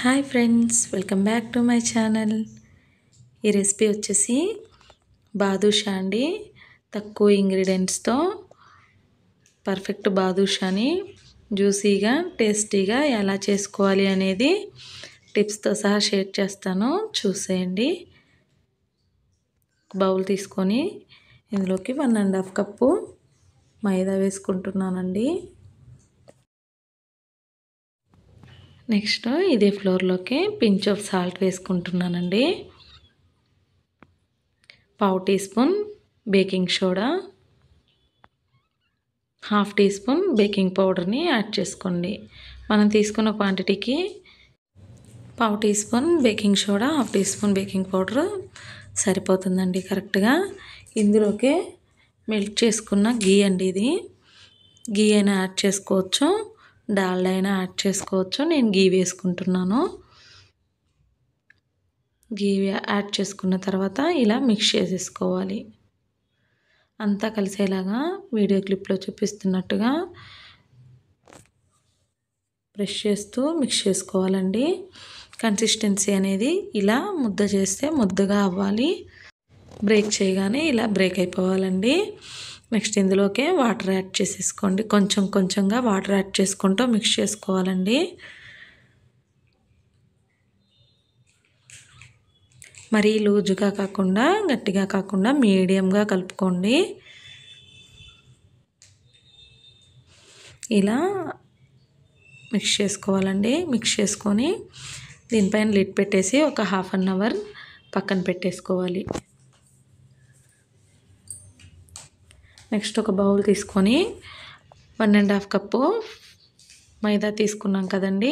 Hi friends, welcome back to my channel. ఈ recipe వచ్చేసి బాదుషా అండి. తక్కువ ఇంగ్రీడియంట్స్తో పర్ఫెక్ట్ బాదుషాని జ్యూసీగా టేస్టీగా ఎలా చేసుకోవాలి అనేది టిప్స్తో సహా షేర్ చేస్తాను, చూసేయండి. బౌల్ తీసుకొని ఇందులోకి 1.5 కప్పు మైదా వేసుకుంటున్నానండి. నెక్స్ట్ ఇదే ఫ్లోర్లోకి పించ్ ఆఫ్ సాల్ట్ వేసుకుంటున్నానండి. 1/2 teaspoon baking soda, 1/2 teaspoon baking పౌడర్ని యాడ్ చేసుకోండి. మనం తీసుకున్న క్వాంటిటీకి 1/2 teaspoon baking soda, 1/2 teaspoon baking powder సరిపోతుందండి కరెక్ట్గా. ఇందులోకి మెల్ట్ చేసుకున్న గీ అండి, ఇది గీ అయినా యాడ్ చేసుకోవచ్చు, డాల్డా అయినా యాడ్ చేసుకోవచ్చు. నేను గీ వేసుకుంటున్నాను. గీ యాడ్ చేసుకున్న తర్వాత ఇలా మిక్స్ చేసేసుకోవాలి. అంతా కలిసేలాగా వీడియో క్లిప్లో చూపిస్తున్నట్టుగా ప్రెస్ చేస్తూ మిక్స్ చేసుకోవాలండి. కన్సిస్టెన్సీ అనేది ఇలా ముద్ద చేస్తే ముద్దగా అవ్వాలి. బ్రేక్ చేయగానే ఇలా బ్రేక్ అయిపోవాలండి. నెక్స్ట్ ఇందులోకి వాటర్ యాడ్ చేసేసుకోండి. కొంచెం కొంచెంగా వాటర్ యాడ్ చేసుకుంటూ మిక్స్ చేసుకోవాలండి. మరీ లూజుగా కాకుండా గట్టిగా కాకుండా మీడియంగా కలుపుకోండి. ఇలా మిక్స్ చేసుకోవాలండి. మిక్స్ చేసుకొని దీనిపైన లిడ్ పెట్టేసి ఒక 1/2 అవర్ పక్కన పెట్టేసుకోవాలి. నెక్స్ట్ ఒక బౌల్ తీసుకొని 1.5 కప్పు మైదా తీసుకున్నాం కదండి,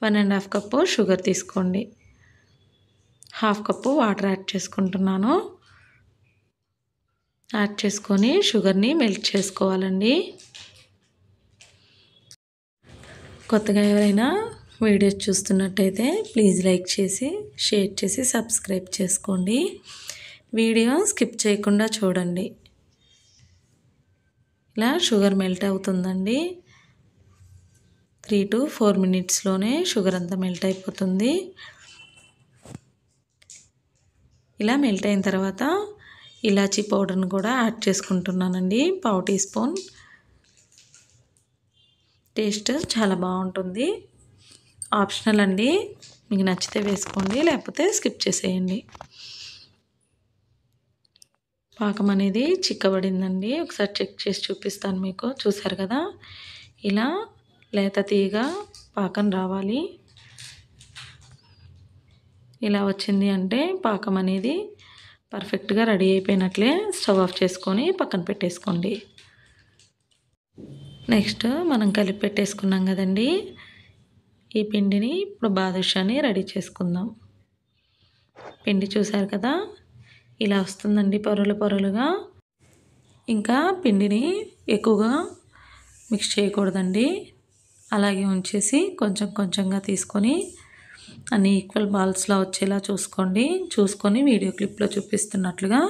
1.5 కప్పు షుగర్ తీసుకోండి. 1/2 కప్పు వాటర్ యాడ్ చేసుకుంటున్నాను. యాడ్ చేసుకొని షుగర్ని మెల్ట్ చేసుకోవాలండి. కొత్తగా ఎవరైనా వీడియోస్ చూస్తున్నట్టయితే ప్లీజ్ లైక్ చేసి, షేర్ చేసి, సబ్స్క్రైబ్ చేసుకోండి. వీడియో స్కిప్ చేయకుండా చూడండి. ఇలా షుగర్ మెల్ట్ అవుతుందండి. 3 to 4 మినిట్స్లోనే షుగర్ అంతా మెల్ట్ అయిపోతుంది. ఇలా మెల్ట్ అయిన తర్వాత ఇలాచీ పౌడర్ని కూడా యాడ్ చేసుకుంటున్నానండి. 1/2 టీ స్పూన్. టేస్ట్ చాలా బాగుంటుంది. ఆప్షనల్ అండి, మీకు నచ్చితే వేసుకోండి, లేకపోతే స్కిప్ చేసేయండి. పాకం అనేది చిక్కబడిందండి. ఒకసారి చెక్ చేసి చూపిస్తాను మీకు. చూసారు కదా, ఇలా లేత తీయగా పాకం రావాలి. ఇలా వచ్చింది అంటే పాకం అనేది పర్ఫెక్ట్గా రెడీ అయిపోయినట్లే. స్టవ్ ఆఫ్ చేసుకొని పక్కన పెట్టేసుకోండి. నెక్స్ట్ మనం కలిపి పెట్టేసుకున్నాం కదండి, ఈ పిండిని ఇప్పుడు బాదుషాని రెడీ చేసుకుందాం. పిండి చూసారు కదా, ఇలా వస్తుందండి పొరలు పొరలుగా. ఇంకా పిండిని ఎక్కువగా మిక్స్ చేయకూడదండి. అలాగే ఉంచేసి కొంచెం కొంచెంగా తీసుకొని అన్ని ఈక్వల్ బాల్స్లో వచ్చేలా చూసుకొని వీడియో క్లిప్లో చూపిస్తున్నట్లుగా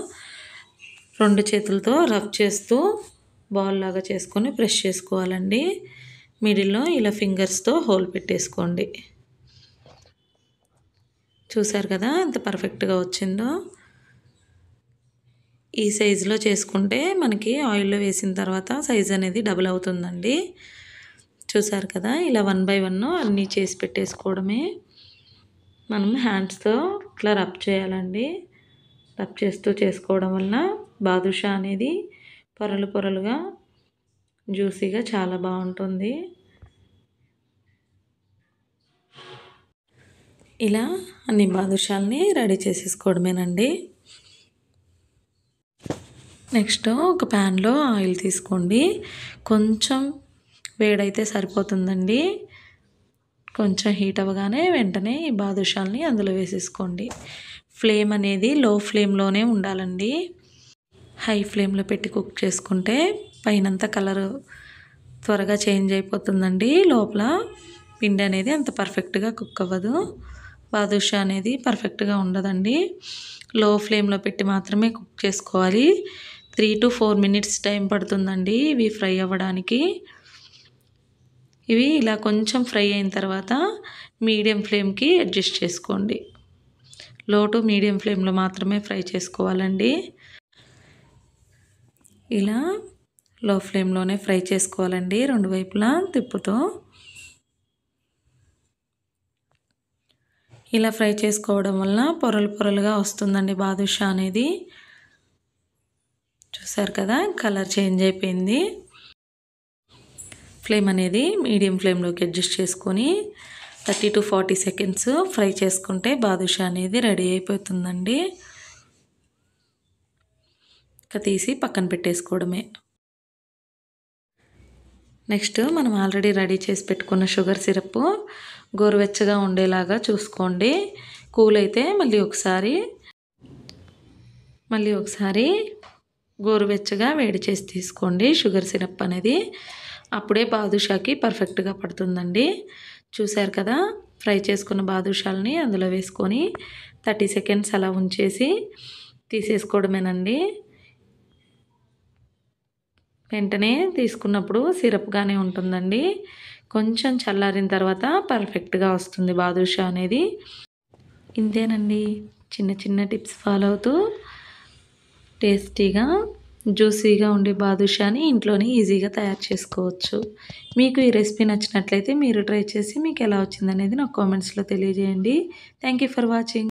2 చేతులతో రబ్ చేస్తూ బాల్ లాగా చేసుకొని ప్రెస్ చేసుకోవాలండి. మిడిల్లో ఇలా ఫింగర్స్తో హోల్ పెట్టేసుకోండి. చూసారు కదా ఎంత పర్ఫెక్ట్గా వచ్చిందో. ఈ సైజులో చేసుకుంటే మనకి ఆయిల్లో వేసిన తర్వాత సైజ్ అనేది డబుల్ అవుతుందండి. చూసారు కదా, ఇలా 1 by 1 అన్నీ చేసి పెట్టేసుకోవడమే. మనం హ్యాండ్స్తో ఇట్లా రబ్ చేయాలండి. రబ్ చేస్తూ చేసుకోవడం వల్ల బాదుషా అనేది పొరలు పొరలుగా జ్యూసీగా చాలా బాగుంటుంది. ఇలా అన్ని బాదుషాలని రెడీ చేసేసుకోవడమేనండి. నెక్స్ట్ ఒక ప్యాన్లో ఆయిల్ తీసుకోండి. కొంచెం వేడైతే సరిపోతుందండి. కొంచెం హీట్ అవ్వగానే వెంటనే ఈ బాదుషాలని అందులో వేసేసుకోండి. ఫ్లేమ్ అనేది లో ఫ్లేమ్లోనే ఉండాలండి. హై ఫ్లేమ్లో పెట్టి కుక్ చేసుకుంటే పైనంతా కలర్ త్వరగా చేంజ్ అయిపోతుందండి. లోపల పిండి అనేది అంత పర్ఫెక్ట్గా కుక్ అవ్వదు. బాదుషా అనేది పర్ఫెక్ట్గా ఉండదండి. లో ఫ్లేమ్లో పెట్టి మాత్రమే కుక్ చేసుకోవాలి. 3 to 4 మినిట్స్ టైం పడుతుందండి ఇవి ఫ్రై అవ్వడానికి. ఇవి ఇలా కొంచెం ఫ్రై అయిన తర్వాత మీడియం ఫ్లేమ్కి అడ్జస్ట్ చేసుకోండి. లో టు మీడియం ఫ్లేమ్లో మాత్రమే ఫ్రై చేసుకోవాలండి. ఇలా లో ఫ్లేమ్లోనే ఫ్రై చేసుకోవాలండి, రెండు వైపులా తిప్పుతూ. ఇలా ఫ్రై చేసుకోవడం వల్ల పొరలు పొరలుగా వస్తుందండి బాదుషా అనేది. చూసారు కదా, కలర్ చేంజ్ అయిపోయింది. ఫ్లేమ్ అనేది మీడియం ఫ్లేమ్లోకి అడ్జస్ట్ చేసుకొని 30 to 40 సెకండ్స్ ఫ్రై చేసుకుంటే బాదుషా అనేది రెడీ అయిపోతుందండి. ఇక తీసి పక్కన పెట్టేసుకోవడమే. నెక్స్ట్ మనం ఆల్రెడీ రెడీ చేసి పెట్టుకున్న షుగర్ సిరప్ గోరువెచ్చగా ఉండేలాగా చూసుకోండి. కూల్ అయితే మళ్ళీ ఒకసారి గోరువెచ్చగా వేడి చేసి తీసుకోండి షుగర్ సిరప్ అనేది. అప్పుడే బాదుషాకి పర్ఫెక్ట్గా పడుతుందండి. చూశారు కదా, ఫ్రై చేసుకున్న బాదుషాలని అందులో వేసుకొని 30 సెకండ్స్ అలా ఉంచేసి తీసేసుకోవడమేనండి. వెంటనే తీసుకున్నప్పుడు సిరప్గానే ఉంటుందండి. కొంచెం చల్లారిన తర్వాత పర్ఫెక్ట్గా వస్తుంది బాదుషా అనేది. ఇంతేనండి, చిన్న చిన్న టిప్స్ ఫాలో అవుతూ టేస్టీగా జ్యూసీగా ఉండే బాదుషాని ఇంట్లోనే ఈజీగా తయారు చేసుకోవచ్చు. మీకు ఈ రెసిపీ నచ్చినట్లయితే మీరు ట్రై చేసి మీకు ఎలా వచ్చిందనేది నాకు కామెంట్స్లో తెలియజేయండి. Thank you for watching.